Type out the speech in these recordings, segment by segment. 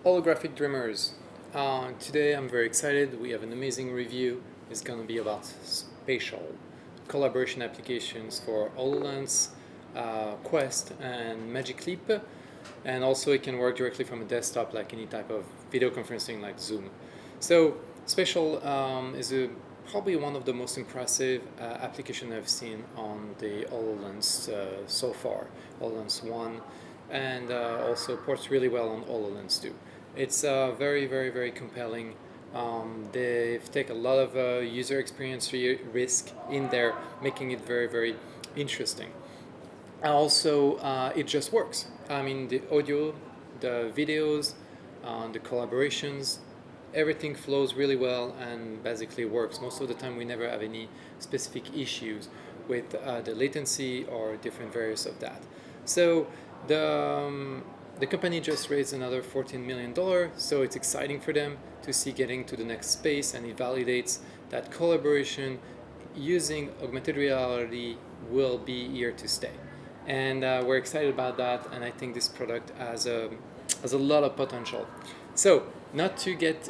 Holographic Dreamers. Today I'm very excited. We have an amazing review. It's going to be about Spatial, collaboration applications for HoloLens, Quest, and Magic Leap. And also it can work directly from a desktop like any type of video conferencing like Zoom. So Spatial is probably one of the most impressive applications I've seen on the HoloLens so far, HoloLens 1, and also ports really well on HoloLens 2. It's very compelling. They've taken a lot of user experience risk in there, making it very interesting. Also, it just works. I mean, the audio, the videos, the collaborations, everything flows really well and basically works. Most of the time, we never have any specific issues with the latency or different variants of that. So the company just raised another $14 million, so it's exciting for them to see getting to the next space, and it validates that collaboration using augmented reality will be here to stay. And we're excited about that, and I think this product has a lot of potential. So, not to get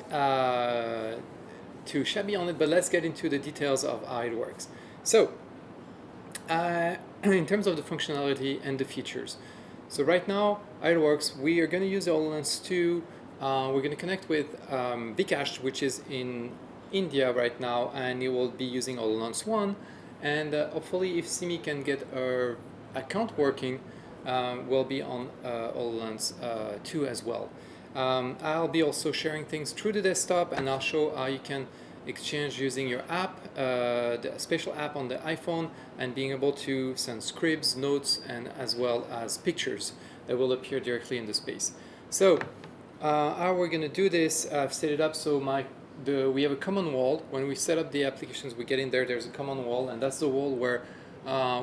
too shabby on it, but let's get into the details of how it works. So, in terms of the functionality and the features. So right now, how it works, we are going to use the HoloLens 2. We're going to connect with Vcash, which is in India right now, and it will be using HoloLens 1. And hopefully, if Simi can get her account working, we'll be on HoloLens 2 as well. I'll be also sharing things through the desktop, and I'll show how you can exchange using your app, the Spatial app on the iPhone, and being able to send scripts, notes, and as well as pictures that will appear directly in the space. So how we're going to do this, I've set it up so we have a common wall. When we set up the applications, we get in there, there's a common wall, and that's the wall where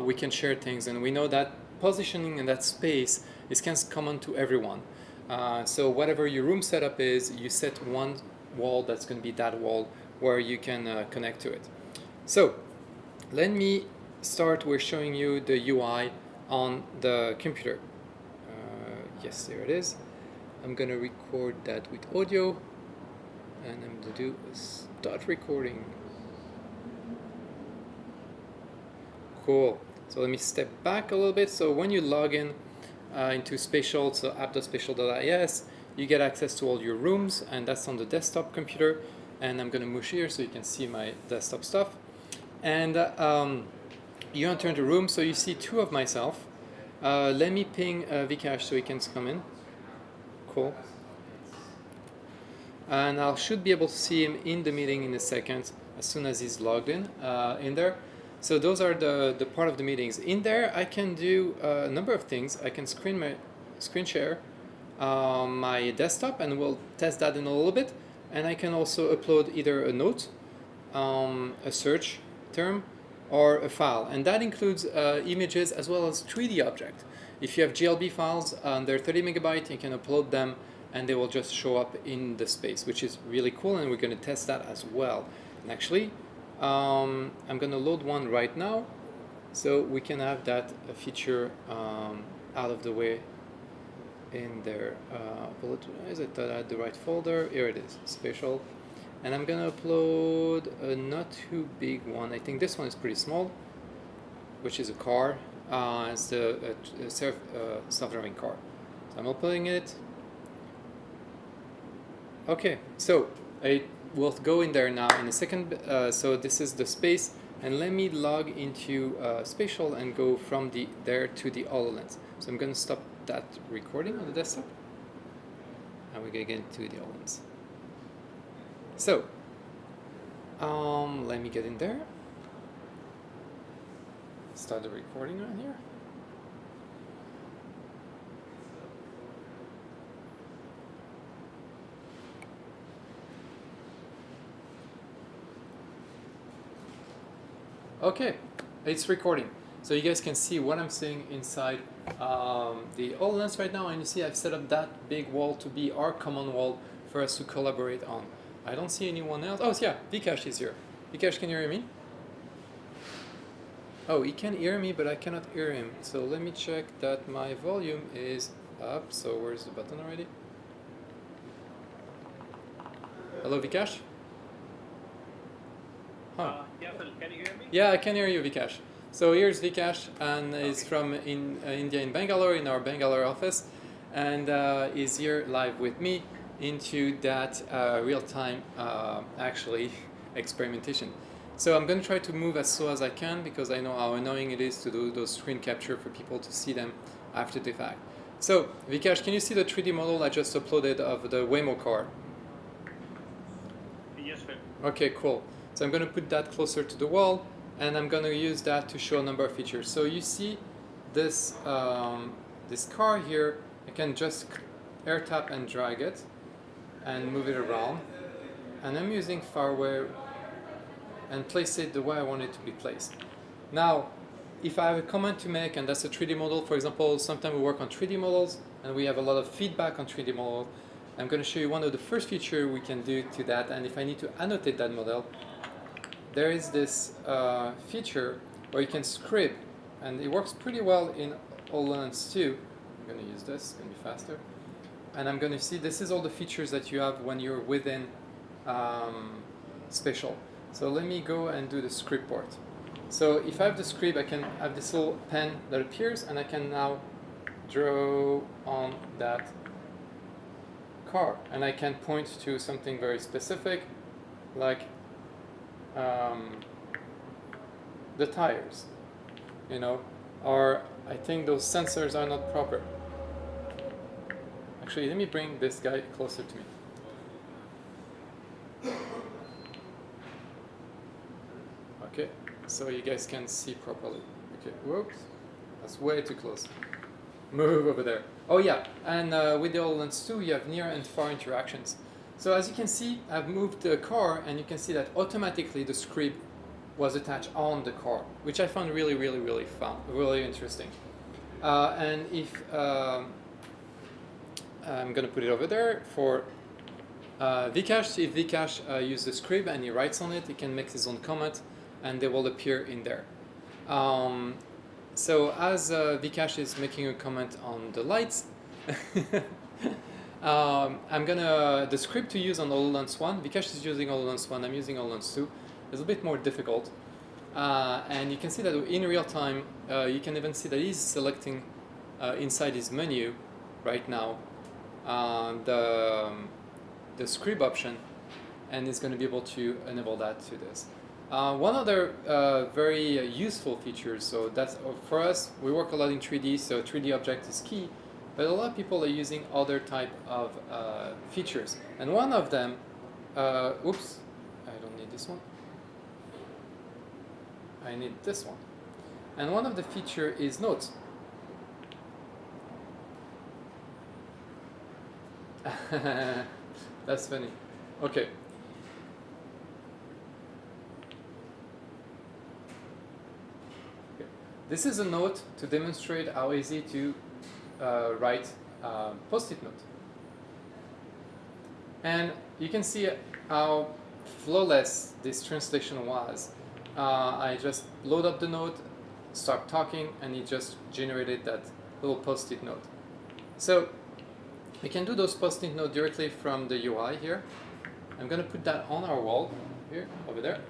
we can share things, and we know that positioning in that space is kind of common to everyone. So whatever your room setup is, you set one wall that's going to be that wall where you can connect to it. So let me start with showing you the UI on the computer. Yes, there it is. I'm going to record that with audio, and I'm going to do start recording. Cool. So let me step back a little bit. So when you log in into Spatial, so app.spatial.is, you get access to all your rooms, and that's on the desktop computer. And I'm going to move here so you can see my desktop stuff. And you enter the room, so you see two of myself. Let me ping Vikash so he can come in. Cool. And I should be able to see him in the meeting in a second as soon as he's logged in there. So those are the part of the meetings. In there, I can do a number of things. I can screen share my desktop, and we'll test that in a little bit. And I can also upload either a note, a search term, or a file. And that includes images as well as 3D objects. If you have GLB files, they're 30 megabytes, you can upload them, and they will just show up in the space, which is really cool, and we're going to test that as well. And actually, I'm going to load one right now, so we can have that feature out of the way in there. Apologize, I thought I had the right folder. Here it is, Spatial. And I'm going to upload a not too big one. I think this one is pretty small, which is a car. It's the self-driving car. So I'm uploading it. Okay, so I will go in there now in a second. So this is the space, and let me log into Spatial and go from there to the HoloLens. So I'm going to stop that recording on the desktop, and we're going to get into the HoloLens. So let me get in there, start the recording right here. Okay, it's recording. So you guys can see what I'm seeing inside the HoloLens right now, and you see I've set up that big wall to be our common wall for us to collaborate on. I don't see anyone else. Oh yeah, Vikash is here. Vikash, can you hear me? Oh, he can hear me, but I cannot hear him. So let me check that my volume is up. So where's the button already? Hello, Vikash? Huh. Yeah, Phil, can you hear me? Yeah, I can hear you, Vikash. So here's Vikash, and he's from India in Bangalore, in our Bangalore office, and is here live with me into that real-time, actually, experimentation. So I'm going to try to move as slow as I can because I know how annoying it is to do those screen capture for people to see them after the fact. So Vikash, can you see the 3D model I just uploaded of the Waymo car? Yes, Phil. Okay, cool. So I'm going to put that closer to the wall, and I'm going to use that to show a number of features. So you see this, this car here, I can just air tap and drag it and move it around. And I'm using fireware and place it the way I want it to be placed. Now, if I have a comment to make, and that's a 3D model, for example, sometimes we work on 3D models, and we have a lot of feedback on 3D models. I'm going to show you one of the first features we can do to that, and if I need to annotate that model, there is this feature where you can script, and it works pretty well in HoloLens 2. I'm going to use this, it's going to be faster. And I'm going to see, this is all the features that you have when you're within Spatial. So let me go and do the script part. So if I have the script, I can have this little pen that appears, and I can now draw on that car. And I can point to something very specific, like the tires, you know, or I think those sensors are not proper. Actually, let me bring this guy closer to me. Okay, so you guys can see properly. Okay, whoops, that's way too close. Move over there. Oh yeah, and with the HoloLens 2, you have near and far interactions. So as you can see, I've moved the car, and you can see that automatically the script was attached on the car, which I found really, really, really fun, really interesting. And if I'm going to put it over there for Vikash, if Vikash uses the script and he writes on it, he can make his own comment, and they will appear in there. So as Vikash is making a comment on the lights, I'm gonna, the script to use on HoloLens 1, Vikash is using HoloLens 1, I'm using HoloLens 2, is a bit more difficult. And you can see that in real time, you can even see that he's selecting inside his menu right now the script option, and is going to be able to enable that to this. One other very useful feature, so that's for us, we work a lot in 3D, so 3D object is key, but a lot of people are using other type of features. And one of them, oops, I don't need this one. I need this one. And one of the feature is notes. That's funny. Okay. This is a note to demonstrate how easy to write post-it note. And you can see how flawless this translation was. I just load up the note, start talking, and it just generated that little post-it note. So we can do those post-it notes directly from the UI here. I'm going to put that on our wall here, over there.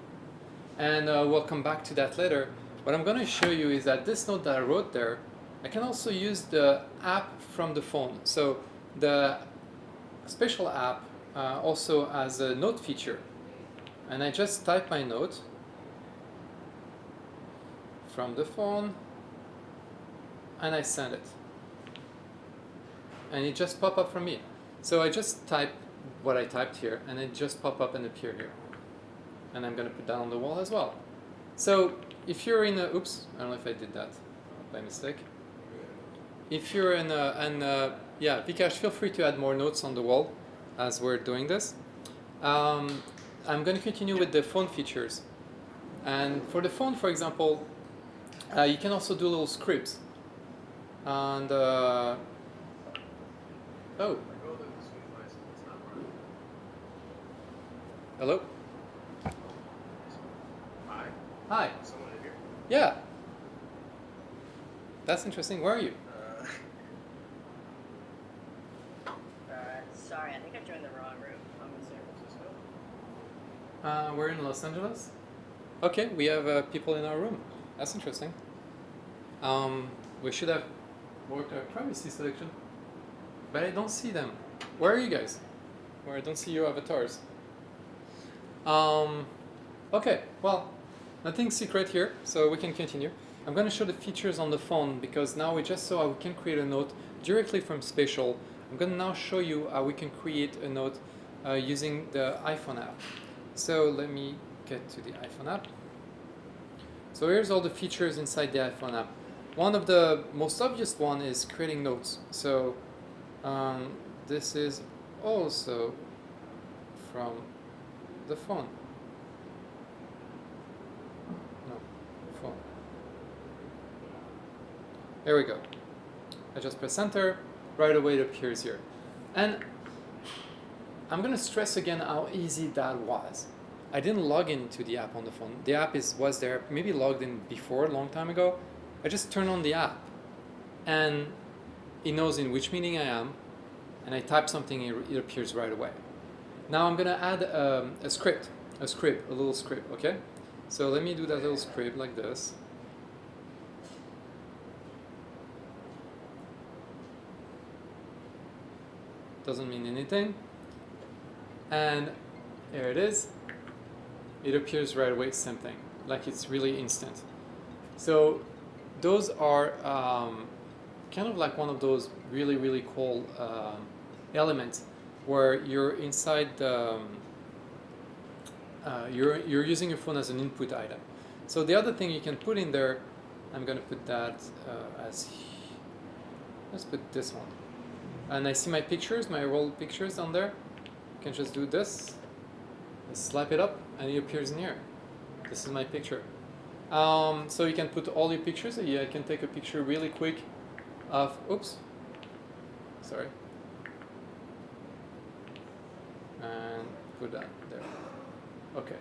And we'll come back to that later. What I'm going to show you is that this note that I wrote there, I can also use the app from the phone. So the Spatial app also has a note feature. And I just type my note from the phone, and I send it. And it just pops up from me. So I just type what I typed here, and it just pop up and appear here. And I'm going to put that on the wall as well. So if you're in a, oops, I don't know if I did that by mistake. If you're in a, and yeah, Vikash, feel free to add more notes on the wall as we're doing this. I'm going to continue with the phone features. And for the phone, for example, you can also do little scripts. And, oh. Hello? Hi. Hi. Someone in here? Yeah. That's interesting. Where are you? Sorry, I think I joined the wrong room. I'm in San Francisco. We're in Los Angeles. Okay, we have people in our room. That's interesting. We should have worked our privacy selection, but I don't see them. Where are you guys? Where I don't see your avatars. Okay, well, nothing secret here, so we can continue. I'm going to show the features on the phone because now we just saw how we can create a note directly from Spatial. I'm going to now show you how we can create a note using the iPhone app. So let me get to the iPhone app. So here's all the features inside the iPhone app. One of the most obvious one is creating notes. So this is also from the phone. No, phone. There we go. I just press enter, right away it appears here. And I'm going to stress again how easy that was. I didn't log into the app on the phone. The app was there, maybe logged in before, a long time ago. I just turn on the app and it knows in which meeting I am, and I type something, it appears right away. Now I'm going to add a little script, okay? So let me do that little script like this. Doesn't mean anything. And here it is. It appears right away, same thing, like it's really instant. So those are kind of like one of those really, really cool elements where you're inside the, you're using your phone as an input item. So the other thing you can put in there, I'm going to put that as, let's put this one. And I see my pictures, my rolled pictures on there. You can just do this, slap it up, and it appears in here. This is my picture. So you can put all your pictures. Yeah, I can take a picture really quick of, oops, sorry. And put that there. Okay.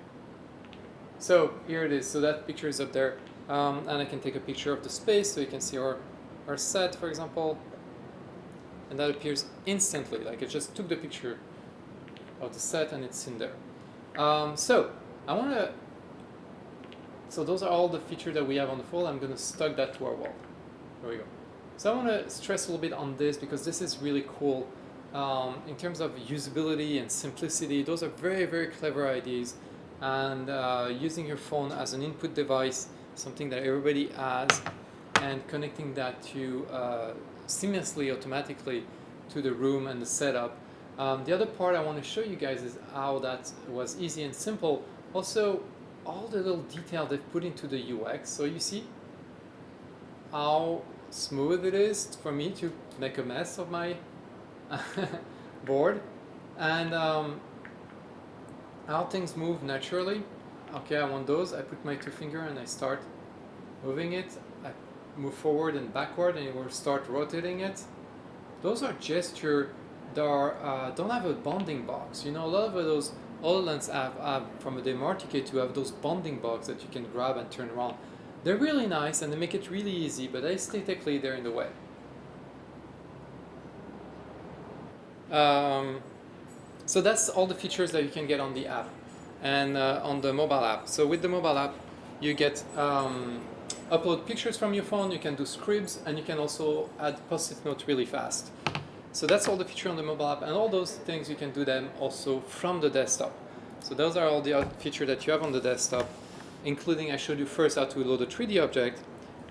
So here it is. So that picture is up there. And I can take a picture of the space so you can see our set, for example. And that appears instantly, like it just took the picture of the set and it's in there. So I want to. So those are all the features that we have on the phone. I'm going to stuck that to our wall. There we go. So I want to stress a little bit on this because this is really cool in terms of usability and simplicity. Those are very, very clever ideas. And using your phone as an input device, something that everybody has, and connecting that to seamlessly, automatically to the room and the setup. The other part I want to show you guys is how that was easy and simple. Also, all the little detail they've put into the UX. So you see how smooth it is for me to make a mess of my board, and how things move naturally. Okay, I want those. I put my two fingers and I start moving it. I move forward and backward, and it will start rotating it. Those are gestures that are, don't have a bounding box. You know, a lot of those HoloLens have from the MRTK2 have those bounding box that you can grab and turn around. They're really nice and they make it really easy, but aesthetically they're in the way. So that's all the features that you can get on the app and on the mobile app. So with the mobile app, you get upload pictures from your phone, you can do scripts, and you can also add post-it notes really fast. So that's all the feature on the mobile app, and all those things you can do them also from the desktop. So those are all the features that you have on the desktop, including I showed you first how to load a 3D object,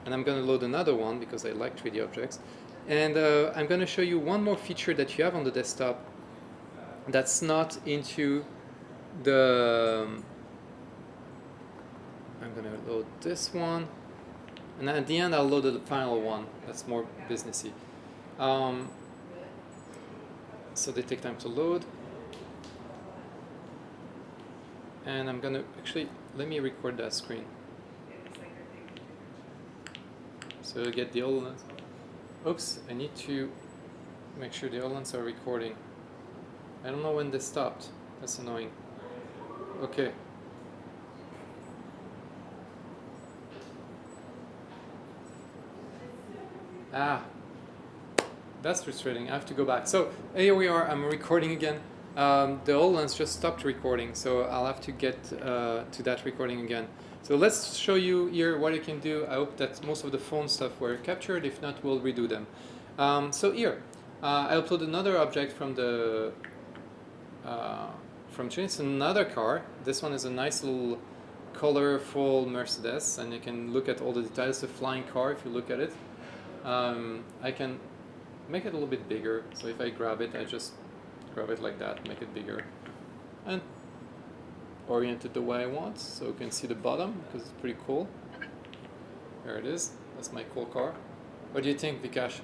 and I'm going to load another one because I like 3D objects. And I'm going to show you one more feature that you have on the desktop that's not into the... I'm going to load this one, and at the end I'll load the final one that's more businessy. So they take time to load. And I'm going to actually, let me record that screen. So you get the HoloLens. Oops, I need to make sure the HoloLens are recording. I don't know when they stopped. That's annoying. Okay. Ah, that's frustrating. I have to go back. So here we are. I'm recording again. The HoloLens just stopped recording, so I'll have to get to that recording again. So let's show you here what you can do. I hope that most of the phone stuff were captured. If not, we'll redo them. So here, I uploaded another object from the from China. It's another car. This one is a nice little colorful Mercedes, and you can look at all the details. It's a flying car if you look at it. I can make it a little bit bigger. So if I grab it, I just grab it like that, make it bigger, and orient it the way I want, so you can see the bottom because it's pretty cool. There it is. That's my cool car. What do you think, Vikash?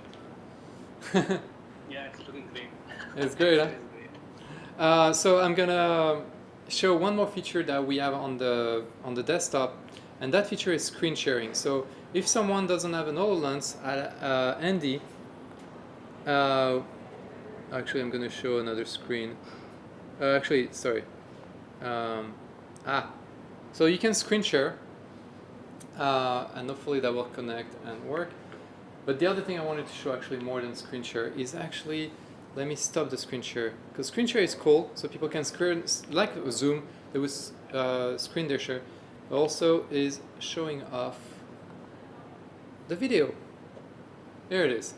Yeah, it's looking great. It's great, huh? It's great. So I'm gonna show one more feature that we have on the desktop, and that feature is screen sharing. So if someone doesn't have an HoloLens, Andy, actually I'm gonna show another screen. Actually, sorry. So you can screen share, and hopefully that will connect and work. But the other thing I wanted to show, actually more than screen share, is actually, let me stop the screen share, because screen share is cool, so people can screen, like Zoom, there was screen share, but also is showing off the video. There it is.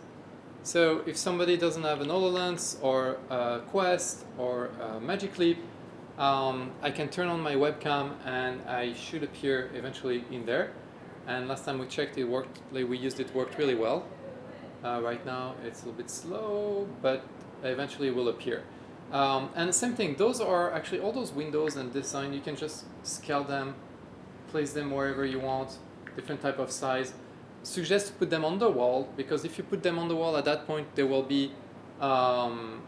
So if somebody doesn't have an HoloLens or a Quest or a Magic Leap, I can turn on my webcam and I should appear eventually in there. And last time we checked, it worked. We used it, worked really well. Right now it's a little bit slow, but eventually it will appear. And the same thing. Those are actually all those windows and design. You can just scale them, place them wherever you want, different type of size. Suggest to put them on the wall, because if you put them on the wall, at that point they will be kind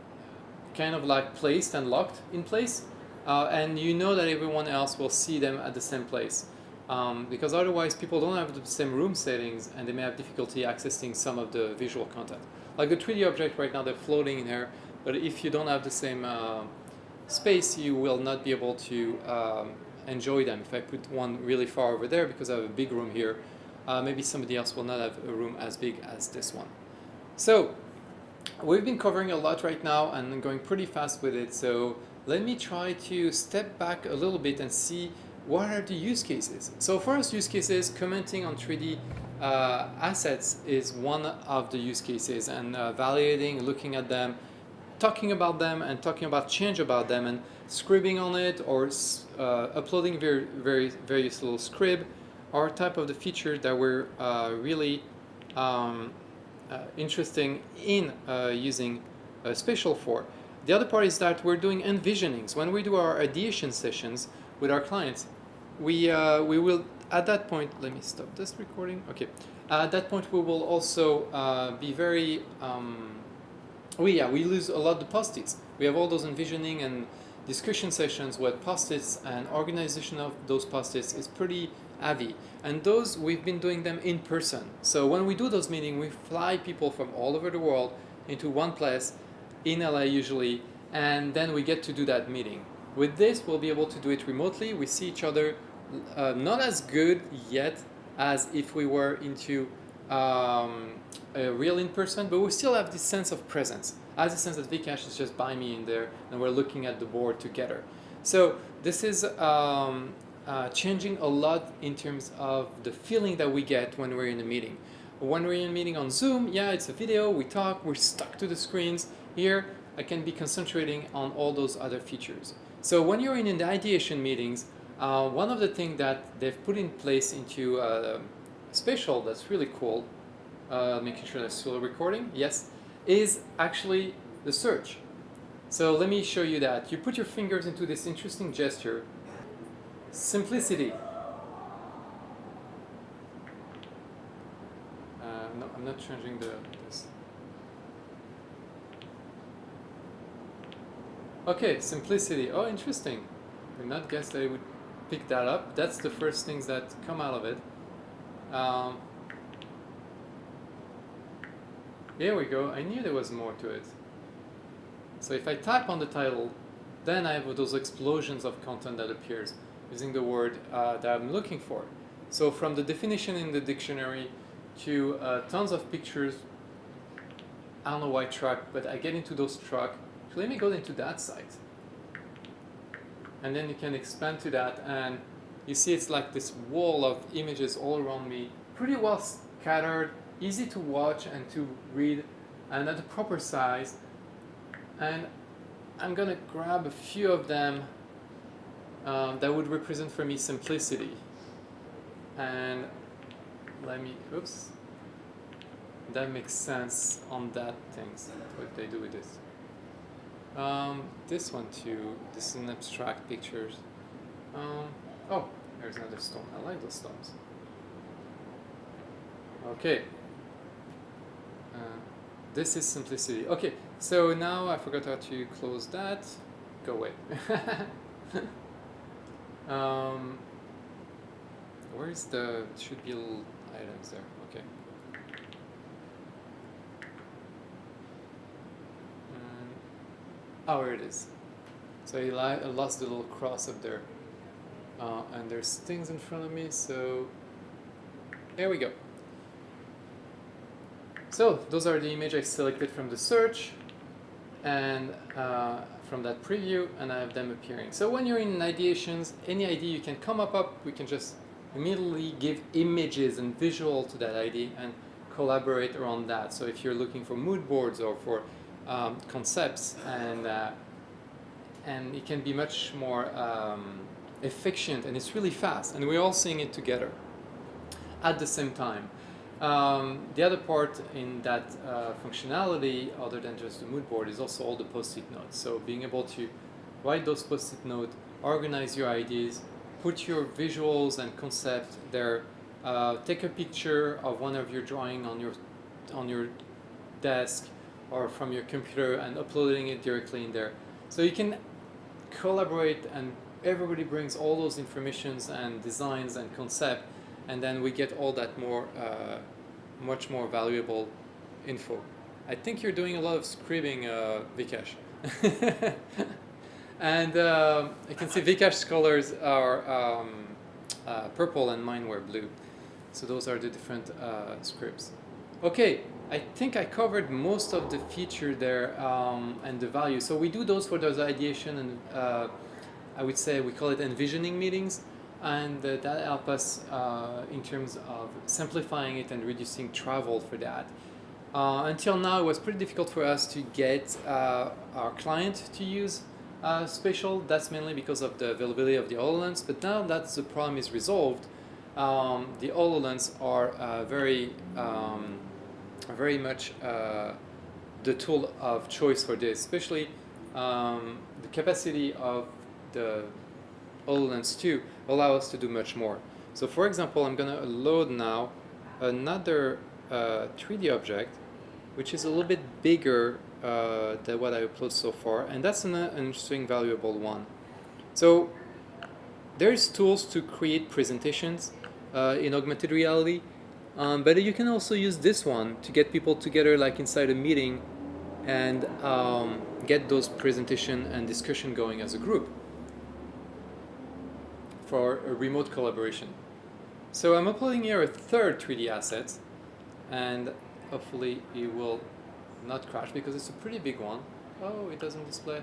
of like placed and locked in place, and you know that everyone else will see them at the same place, because otherwise people don't have the same room settings and they may have difficulty accessing some of the visual content. Like the 3D object right now, they're floating in here, but if you don't have the same space, you will not be able to enjoy them. If I put one really far over there because I have a big room here, maybe somebody else will not have a room as big as this one. So we've been covering a lot right now and going pretty fast with it. So let me try to step back a little bit and see what are the use cases. So first use cases, commenting on 3D assets is one of the use cases, and validating, looking at them, talking about them, and talking about change about them, and scribbing on it, or uploading various little scrib, are type of the features that we're really interesting in using Spatial for. The other part is that we're doing envisionings. When we do our ideation sessions with our clients, we will, at that point, let me stop this recording. Okay, at that point we will also be very, we use a lot of the post-its. We have all those envisioning and discussion sessions where post-its and organization of those post-its is pretty heavy, and those we've been doing them in person. So when we do those meetings, we fly people from all over the world into one place in LA usually, and then we get to do that meeting. With this, we'll be able to do it remotely. We see each other not as good yet as if we were into a real in-person, but we still have this sense of presence. I have the sense that Vikash is just by me in there and we're looking at the board together. So this is changing a lot in terms of the feeling that we get when we're in a meeting. When we're in a meeting on Zoom, yeah, it's a video, we talk, we're stuck to the screens. Here, I can be concentrating on all those other features. So when you're in the ideation meetings, one of the things that they've put in place into Spatial that's really cool, making sure that's still recording, yes, is actually the search. So let me show you that. You put your fingers into this interesting gesture, simplicity. No, I'm not changing this. Okay, simplicity. Oh, interesting. I did not guess they would pick that up. That's the first things that come out of it. Here we go. I knew there was more to it. So if I type on the title, then I have those explosions of content that appears using the word that I'm looking for. So from the definition in the dictionary to tons of pictures. I don't know why truck, but I get into those truck. So let me go into that site. and then you can expand to that, and you see it's like this wall of images all around me, pretty well scattered, easy to watch and to read, and at the proper size. And I'm gonna grab a few of them that would represent for me simplicity. And let me, oops, that makes sense on that things, what they do with this. This one too, this is an abstract pictures. Oh, there's another stone. I like those stones. Okay. This is simplicity. Okay, so now I forgot how to close that. Go away. Where's the, should be little items there. Okay. Oh, here it is. So I lost the little cross up there. And there's things in front of me, so there we go. So those are the images I selected from the search and from that preview, and I have them appearing. So when you're in ideations, any idea you can come up, we can just immediately give images and visual to that idea and collaborate around that. So if you're looking for mood boards or for concepts, and it can be much more efficient, and it's really fast, and we're all seeing it together at the same time. The other part in that functionality, other than just the mood board, is also all the post-it notes. So being able to write those post-it notes, organize your ideas, put your visuals and concept there, take a picture of one of your drawing on your desk or from your computer and uploading it directly in there. So you can collaborate, and everybody brings all those informations and designs and concept, and then we get all that more much more valuable info. I think you're doing a lot of scribbing, Vikesh. And you can see Vikesh's colors are purple and mine were blue. So those are the different scripts. Okay, I think I covered most of the feature there and the value. So we do those for those ideation, and I would say we call it envisioning meetings, and that help us in terms of simplifying it and reducing travel for that. Until now, it was pretty difficult for us to get our client to use Spatial. That's mainly because of the availability of the HoloLens, but now that the problem is resolved, the HoloLens are very much the tool of choice for this, especially the capacity of the HoloLens 2 allow us to do much more. So for example, I'm going to load now another 3D object, which is a little bit bigger than what I uploaded so far, and that's an interesting, valuable one. So there's tools to create presentations in augmented reality, but you can also use this one to get people together like inside a meeting and get those presentation and discussion going as a group for a remote collaboration. So I'm uploading here a third 3D asset, and hopefully it will not crash because it's a pretty big one. Oh, it doesn't display.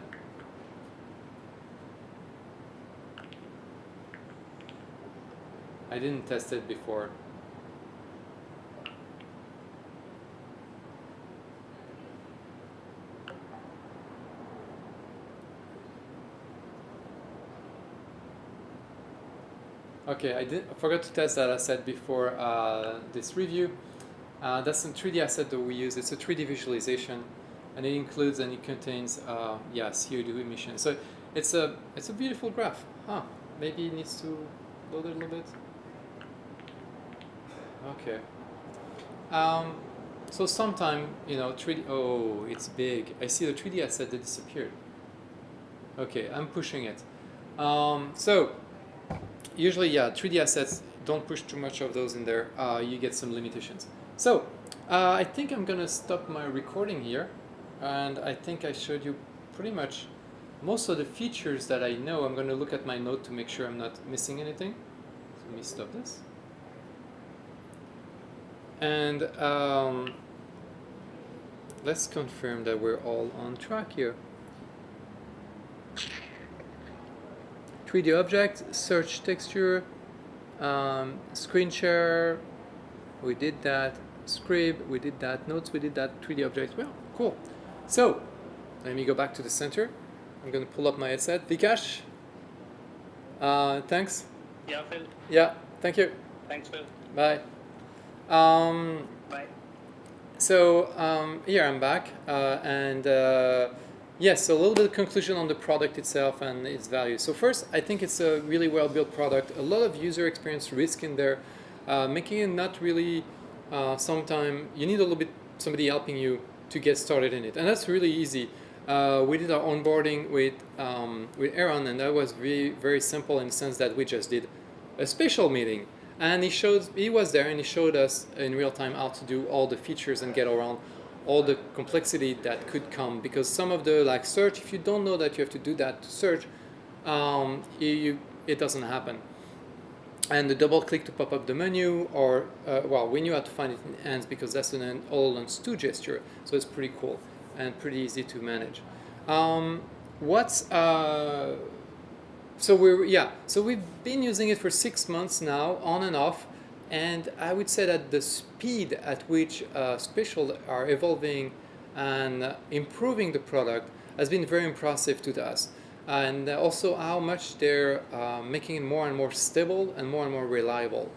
I didn't test it before. Okay, I forgot to test that asset before this review. That's a 3D asset that we use. It's a 3D visualization, and it includes and it contains CO2 emissions. So it's a beautiful graph. Maybe it needs to load it a little bit. Okay. So sometime 3D. Oh, it's big. I see the 3D asset that disappeared. Okay, I'm pushing it. So usually, 3D assets, don't push too much of those in there. You get some limitations. So I think I'm gonna stop my recording here, and I think I showed you pretty much most of the features that I know. I'm gonna look at my note to make sure I'm not missing anything. So let me stop this. And let's confirm that we're all on track here. 3D object, search texture, screen share, we did that, script, we did that, notes, we did that, 3D object. Well, cool. So, let me go back to the center. I'm going to pull up my headset. Vikash, thanks. Yeah, Phil. Yeah, thank you. Thanks, Phil. Bye. Bye. So here I'm back, and yes, so a little bit of conclusion on the product itself and its value. So first, I think it's a really well-built product. A lot of user experience risk in there, making it not really. Sometimes you need a little bit somebody helping you to get started in it, and that's really easy. We did our onboarding with Aaron, and that was very simple in the sense that we just did a spatial meeting. And he was there and he showed us in real time how to do all the features and get around all the complexity that could come. Because some of the like search, if you don't know that you have to do that to search, it doesn't happen. And the double click to pop up the menu, or we knew how to find it in ends because that's an HoloLens 2 gesture. So it's pretty cool and pretty easy to manage. So we've been using it for 6 months now, on and off, and I would say that the speed at which Spatial are evolving and improving the product has been very impressive to us, and also how much they're making it more and more stable and more reliable.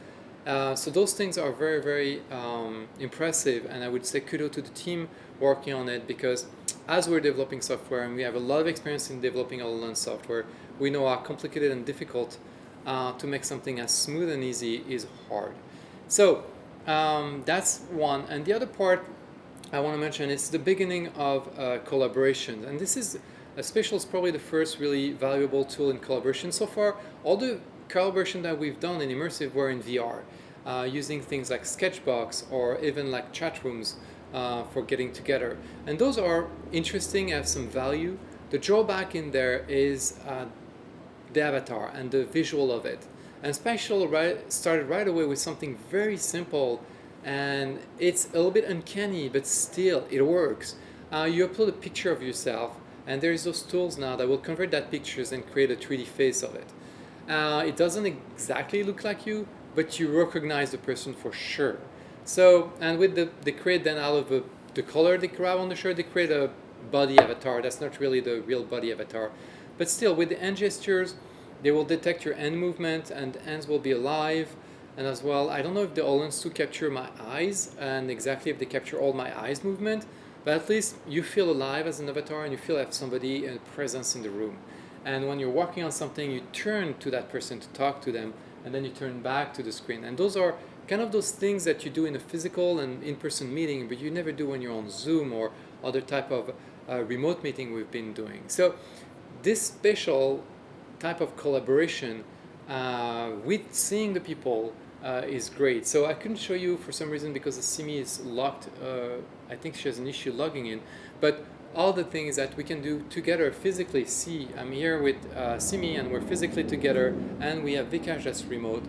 So those things are very impressive, and I would say kudos to the team working on it, because as we're developing software and we have a lot of experience in developing HoloLens software, we know how complicated and difficult to make something as smooth and easy is hard. So that's one. And the other part I want to mention is the beginning of collaboration. And this is, Spatial is probably the first really valuable tool in collaboration. So far, all the collaboration that we've done in immersive were in VR, using things like Sketchbox or even like chat rooms for getting together. And those are interesting, have some value. The drawback in there is the avatar and the visual of it. And Spatial started right away with something very simple, and it's a little bit uncanny, but still it works. You upload a picture of yourself, and there's those tools now that will convert that pictures and create a 3D face of it. It doesn't exactly look like you, but you recognize the person for sure. So, and with they create then out of the color they grab on the shirt, they create a body avatar. That's not really the real body avatar. But still, with the hand gestures, they will detect your hand movement, and the hands will be alive. And as well, I don't know if the HoloLens 2 capture my eyes, and exactly if they capture all my eyes movement, but at least you feel alive as an avatar, and you feel like somebody in presence in the room. And when you're working on something, you turn to that person to talk to them, and then you turn back to the screen. And those are kind of those things that you do in a physical and in-person meeting, but you never do when you're on Zoom or other type of remote meeting we've been doing. So this Spatial type of collaboration with seeing the people is great. So I couldn't show you for some reason because the Simi is locked. I think she has an issue logging in. But all the things that we can do together physically. See, I'm here with Simi and we're physically together, and we have Vikash that's remote,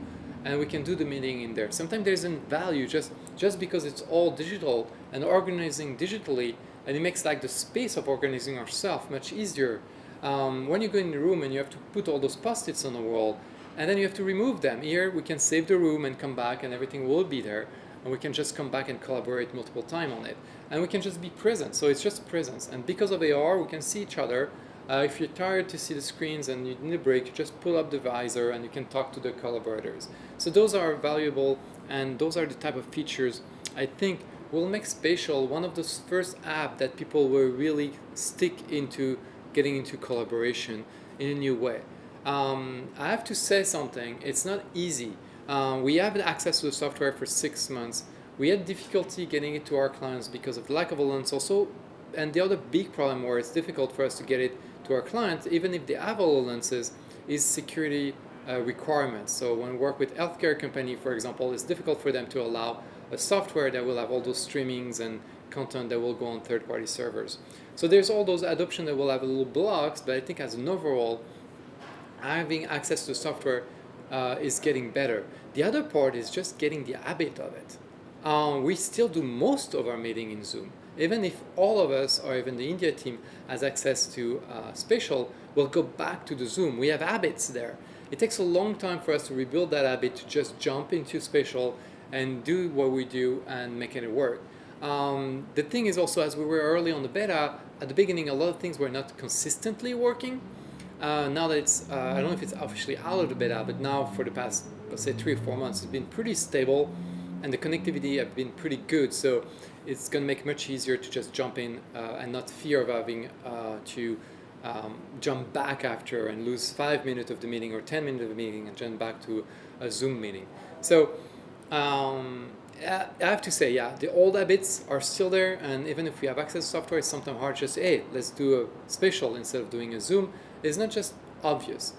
and we can do the meeting in there. Sometimes there isn't value just because it's all digital and organizing digitally, and it makes like the space of organizing ourselves much easier. When you go in the room and you have to put all those post-its on the wall, and then you have to remove them. Here we can save the room and come back, and everything will be there, and we can just come back and collaborate multiple times on it. And we can just be present, so it's just presence. And because of AR, we can see each other. If you're tired to see the screens and you need a break, you just pull up the visor and you can talk to the collaborators. So those are valuable, and those are the type of features I think will make Spatial one of those first apps that people will really stick into getting into collaboration in a new way. I have to say something, it's not easy. We have access to the software for 6 months. We had difficulty getting it to our clients because of lack of HoloLens also, and the other big problem where it's difficult for us to get it to our clients, even if they have HoloLenses, is security requirements. So when we work with healthcare company, for example, it's difficult for them to allow a software that will have all those streamings and content that will go on third-party servers. So there's all those adoption that will have a little blocks, but I think as an overall, having access to the software is getting better. The other part is just getting the habit of it. We still do most of our meeting in Zoom. Even if all of us, or even the India team, has access to Spatial, we'll go back to the Zoom. We have habits there. It takes a long time for us to rebuild that habit to just jump into Spatial and do what we do and making it work. The thing is also, as we were early on the beta, at the beginning, a lot of things were not consistently working. Now that it's, I don't know if it's officially out of the beta, but now for the past, let's say 3 or 4 months, it's been pretty stable and the connectivity have been pretty good. So it's going to make it much easier to just jump in and not fear of having to jump back after and lose 5 minutes of the meeting or 10 minutes of the meeting and jump back to a Zoom meeting. So I have to say, yeah, the old habits are still there, and even if we have access to software, it's sometimes hard just to say, hey, let's do a Spatial instead of doing a Zoom. It's not just obvious.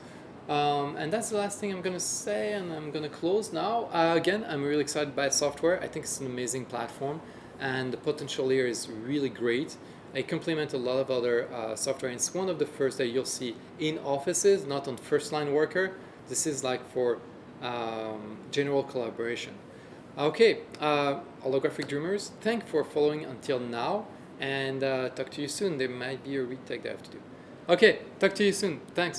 And that's the last thing I'm going to say, and I'm going to close now. Again, I'm really excited by the software. I think it's an amazing platform, and the potential here is really great. I complement a lot of other software, and it's one of the first that you'll see in offices, not on first-line worker. This is like for general collaboration. Okay, holographic dreamers, thanks for following until now, and talk to you soon. There might be a retake that I have to do. Okay, talk to you soon. Thanks.